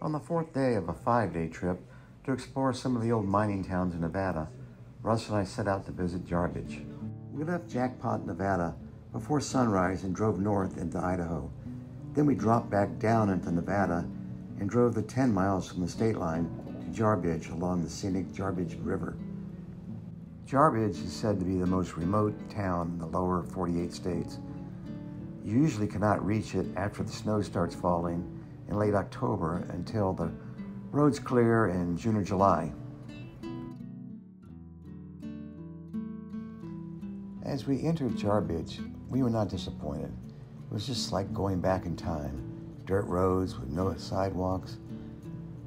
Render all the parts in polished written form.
On the fourth day of a 5-day trip to explore some of the old mining towns in Nevada, Russ and I set out to visit Jarbidge. We left Jackpot, Nevada before sunrise and drove north into Idaho. Then we dropped back down into Nevada and drove the 10 miles from the state line to Jarbidge along the scenic Jarbidge River. Jarbidge is said to be the most remote town in the lower 48 states. You usually cannot reach it after the snow starts falling in late October until the roads clear in June or July. As we entered Jarbidge, we were not disappointed. It was just like going back in time. Dirt roads with no sidewalks.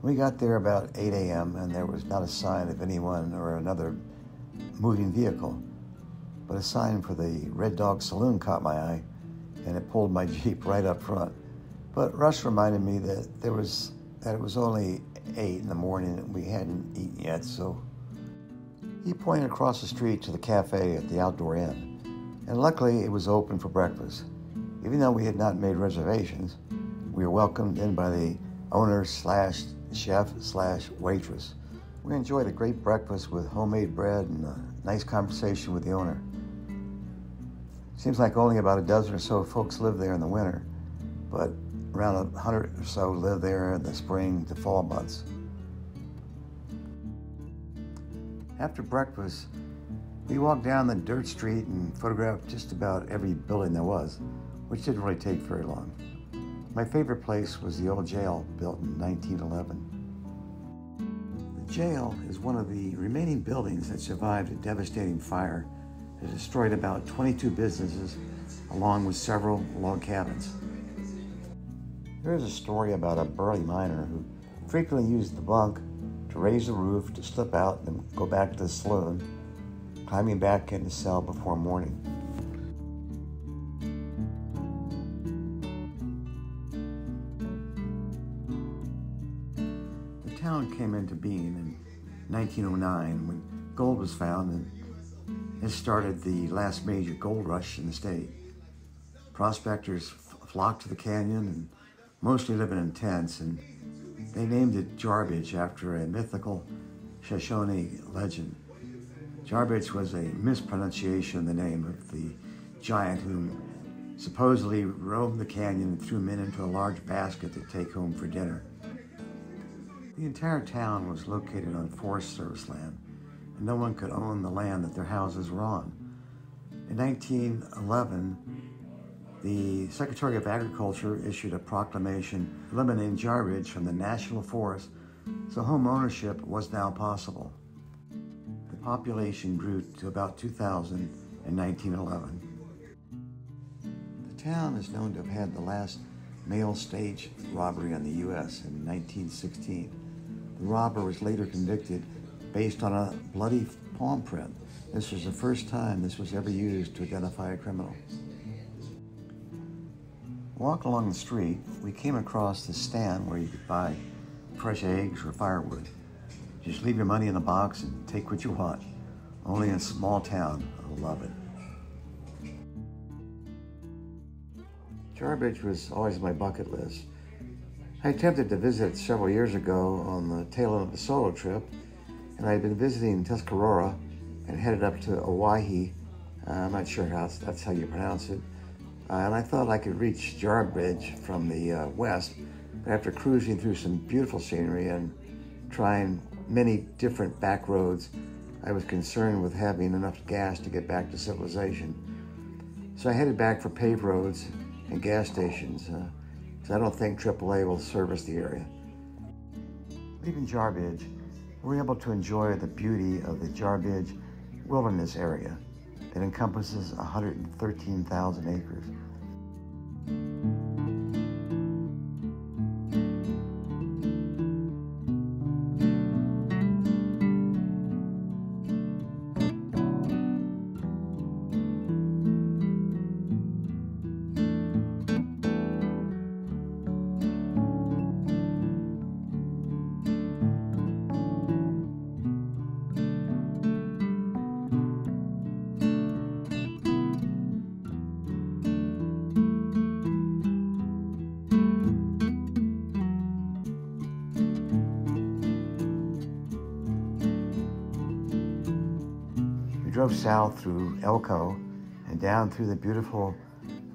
We got there about 8 a.m. and there was not a sign of anyone or another moving vehicle, but a sign for the Red Dog Saloon caught my eye, and it pulled my Jeep right up front. But Russ reminded me that it was only 8 in the morning and we hadn't eaten yet, so he pointed across the street to the cafe at the outdoor inn, and luckily it was open for breakfast. Even though we had not made reservations, we were welcomed in by the owner/chef/waitress. We enjoyed a great breakfast with homemade bread and a nice conversation with the owner. Seems like only about a dozen or so folks live there in the winter, but around 100 or so live there in the spring to fall months. After breakfast, we walked down the dirt street and photographed just about every building there was, which didn't really take very long. My favorite place was the old jail built in 1911. The jail is one of the remaining buildings that survived a devastating fire that destroyed about 22 businesses along with several log cabins. There is a story about a burly miner who frequently used the bunk to raise the roof to slip out and go back to the saloon, climbing back in his cell before morning. The town came into being in 1909 when gold was found, and it started the last major gold rush in the state. Prospectors flocked to the canyon and mostly living in tents, and they named it Jarbidge after a mythical Shoshone legend. Jarbidge was a mispronunciation of the name of the giant who supposedly roamed the canyon and threw men into a large basket to take home for dinner. The entire town was located on Forest Service land, and no one could own the land that their houses were on. In 1911, the Secretary of Agriculture issued a proclamation eliminating Jarbidge from the National Forest, so home ownership was now possible. The population grew to about 2,000 in 1911. The town is known to have had the last mail stage robbery in the U.S. in 1916. The robber was later convicted based on a bloody palm print. This was the first time this was ever used to identify a criminal. Walking along the street, we came across this stand where you could buy fresh eggs or firewood. Just leave your money in the box and take what you want. Only in a small town, I love it. Jarbidge was always on my bucket list. I attempted to visit several years ago on the tail end of a solo trip, and I had been visiting Tuscarora and headed up to Owyhee. I'm not sure that's how you pronounce it. And I thought I could reach Jarbidge from the west, but after cruising through some beautiful scenery and trying many different back roads, I was concerned with having enough gas to get back to civilization. So I headed back for paved roads and gas stations, because I don't think AAA will service the area. Leaving Jarbidge, we were able to enjoy the beauty of the Jarbidge Wilderness area that encompasses 113,000 acres. drove south through Elko and down through the beautiful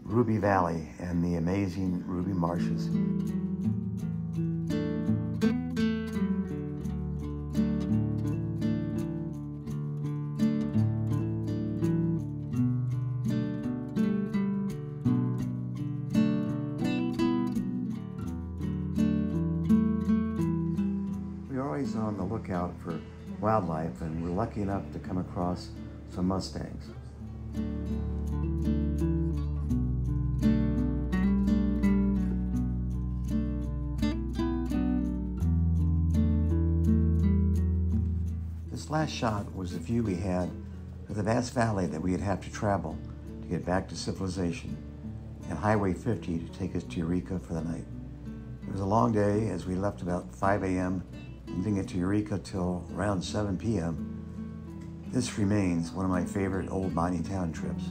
Ruby Valley and the amazing Ruby Marshes. We're always on the lookout for wildlife, and we're lucky enough to come across some mustangs. This last shot was the view we had of the vast valley that we'd have to travel to get back to civilization, and Highway 50 to take us to Eureka for the night. It was a long day as we left about 5 a.m. and didn't get to Eureka till around 7 p.m. This remains one of my favorite old mining town trips.